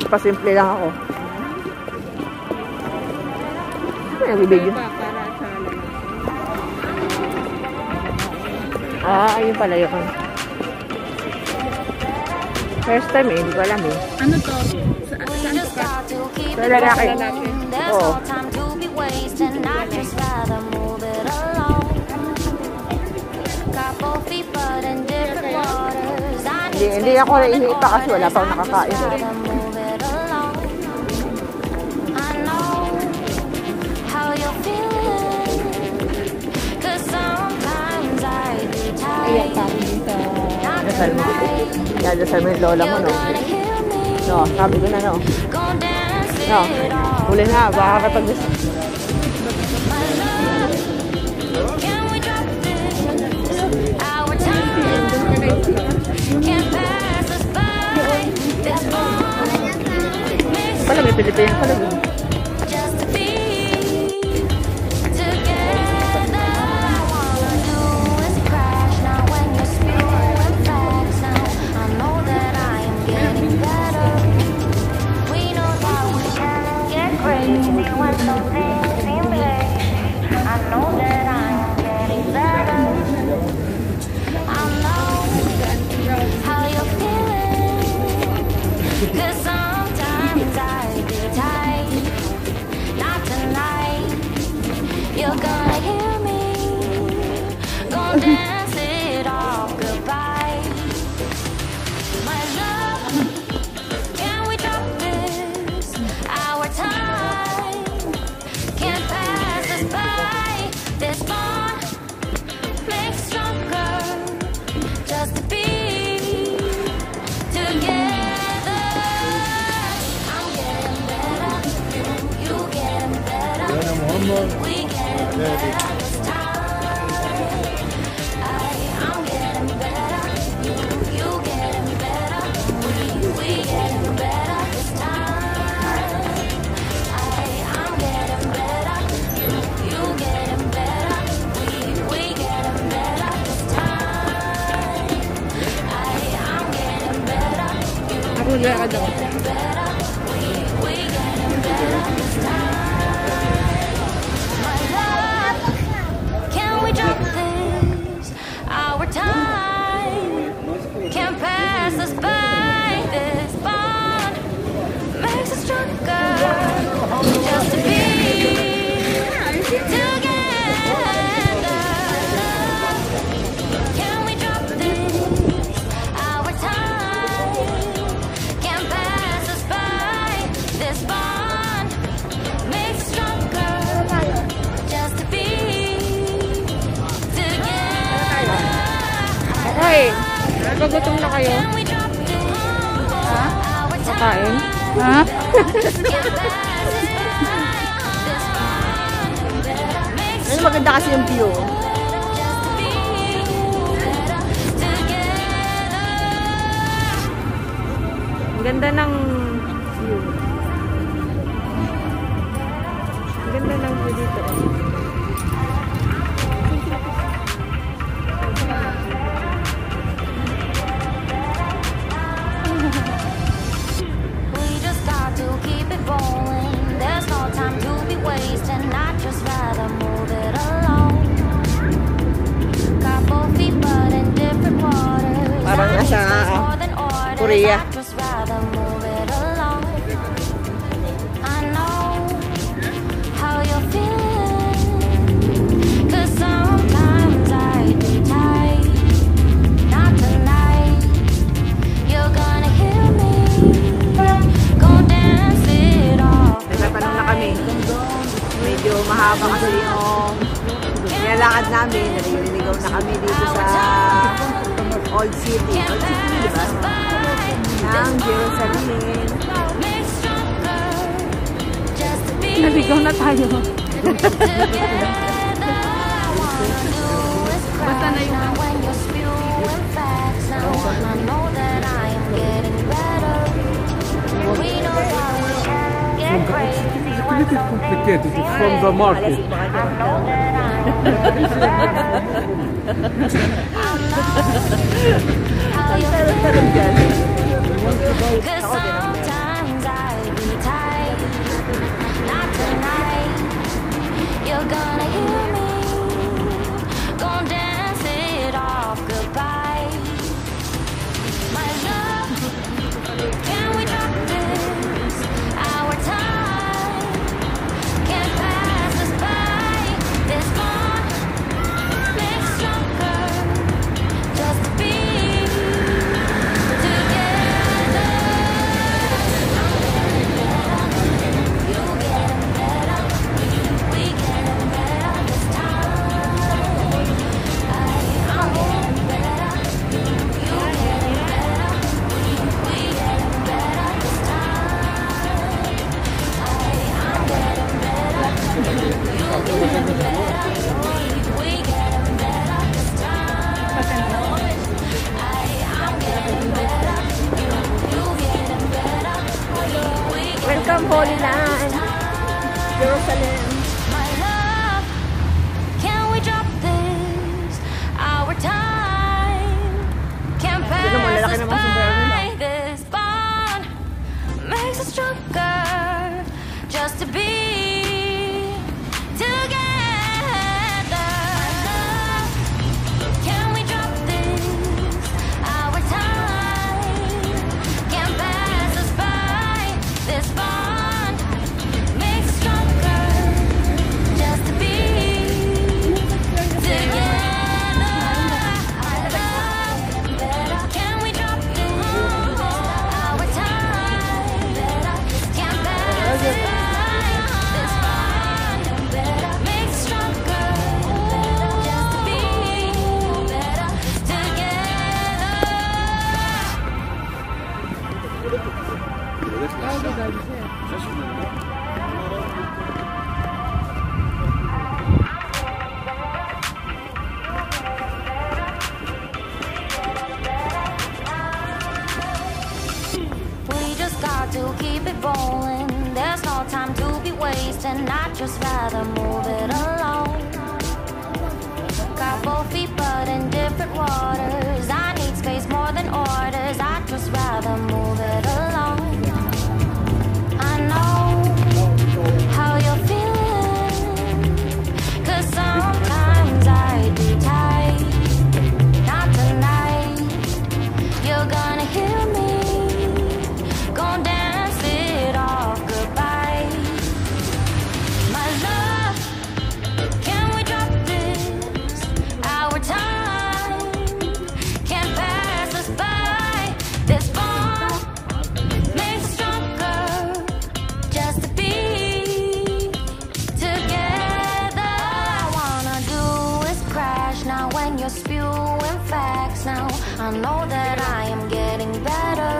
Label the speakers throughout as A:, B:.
A: Pasimple lang ako. Ano nagbibigyo? Ayun pala yun. First time hindi ko alam eh.
B: Ano to? Saan to ka?
A: Sa lalaki. Oo. Hindi ako iniipa kasi wala pang nakakain.
B: Ayan pa rin dito.
A: Dasal mo. Dasal mo yung lola mo, no? No, sabi ko na, no? No, huli na. Baka kapag-dasal. Pala, may Pilipinas pala.
B: Nagugutom na kayo? Ha?
A: Kakain?
B: Ha?
A: Ano maganda kasi yung view. Ang ganda ng view. Ang ganda ng view dito. Parang nasa Korea. Nagtatanong na kami. Medyo mahaba kasi yung nilalakad namin. Naliligaw na kami dito sa Old City. Old City, diba? Ng Jerusalem.
B: Naligaw na tayo. Basta na yung
C: It's complicated. It's from the market.
A: Ako din.
D: Holy Land, Jerusalem.
E: My love, can we drop this? Our time can pass us by. This bond makes us stronger just to be together. Can we drop this? Our time can pass us by. This bond makes us stronger just to be together. Can we drop this? Our time can pass us by. This bond makes us stronger just to be We just got to keep it rolling. There's no time to be wasting. I'd just rather move it along. Got both feet but in different waters. I need space more than orders. I'd just rather move it along. I know how you're feeling, 'cause sometimes I do tight. Not tonight. You're gonna hear me. Gonna dance it off goodbye. My love, can we drop this? Our time can pass us by. This bond makes us stronger just to be together. All I wanna do is crash now when you're spewing facts. Now I know that I am getting better.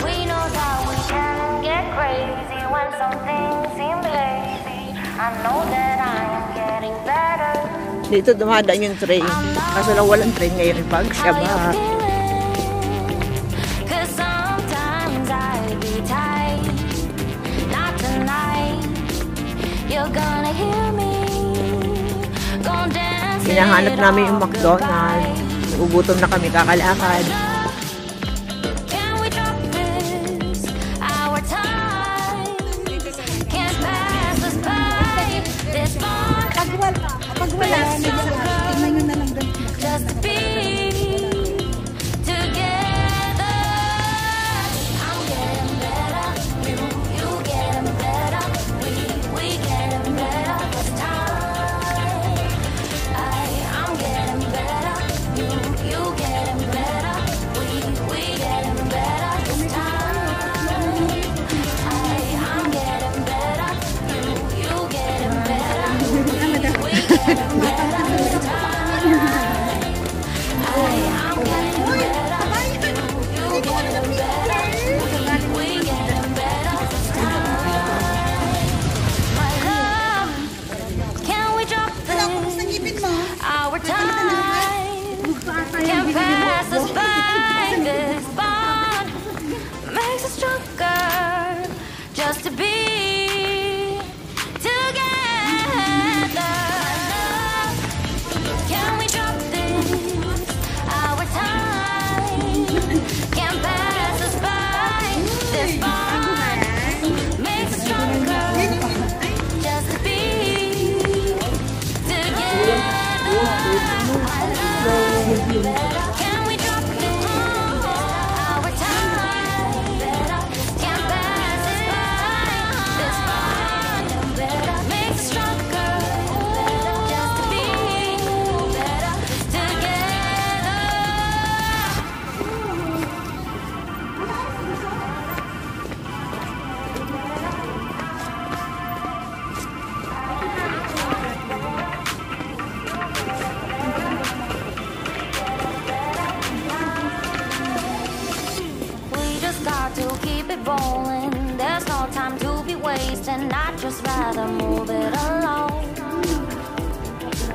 E: We know that we can get crazy when some things seem lazy. I know that I am getting better.
A: Dito dumadaan yung train. Kaso lang walang train ngayon yung
E: How you
A: Pagsyaba.
E: feeling? 'Cause sometimes I do tight. Not tonight. You're gonna hear me. Gonna dance it
A: Hinahanap namin yung
E: off
A: McDonald's.
E: goodbye.
A: Nagugutom na kami kakalakad.
E: Can we drop this? Our time can pass us by. This bond makes us stronger just to be together. I'm getting better. You getting better. We getting better this time. I'm getting better. You getting better. We getting better this time. I'm getting better. You getting better. We getting better this time. I'm getting better. You getting better. We getting better this time. My love, can we drop this? Our time can pass us by. This bond makes us stronger just to be together. Can we drop this? Our time can pass us by. This bond makes us stronger just to be together. Can we drop this? Our time can pass us by. This bond makes us stronger just to be together. We just got to keep it rolling. There's no time to be wasting. I'd just rather move it along.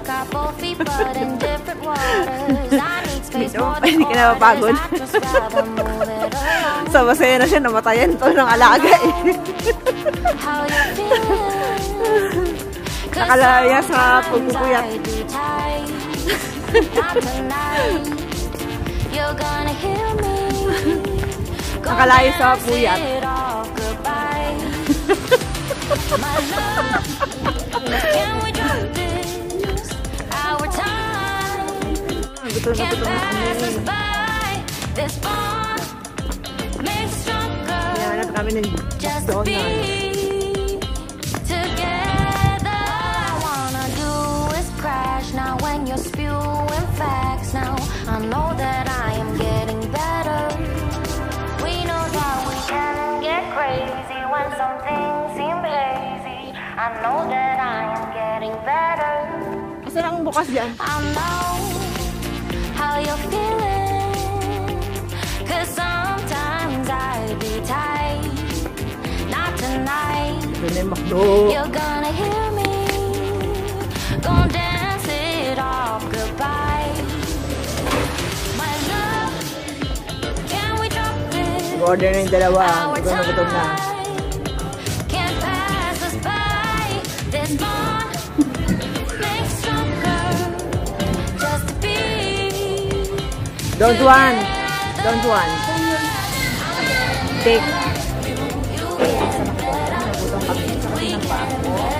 E: Got both feet but in different waters. I need space
A: Medyo,
E: more
A: hindi ka na mapagod.
E: I'd just rather move it along.
A: So, masaya na siya, namatayan to ng alaga eh.
E: How you feeling?
A: Nakalaya sa pagpupuyat.
E: You're gonna hear me.
A: Nakalayo sa puyat.
E: My love, can we drop this? Our time can't pass us by. This bond makes stronger.
A: Hanap kami ng
E: Just to be together. All I wanna do is crash now when you're spewing facts. Now I know that I am getting better. We know that we can get crazy when some things seem hazy. I know that I am getting better.
A: Asan ang bukas dyan?
E: I know how you're feeling, 'cause sometimes I be tight. Not tonight.
A: Doon ay makdo.
E: You're gonna hear me. Gonna dance it off goodbye. My love, can we drop this?
A: Order na yung dalawa.
E: Our
A: Gutom na gutom na.
E: time can't pass us by. This bond makes stronger. Just to be
A: Don't want. Don't want. Take.
E: you get better. We get better.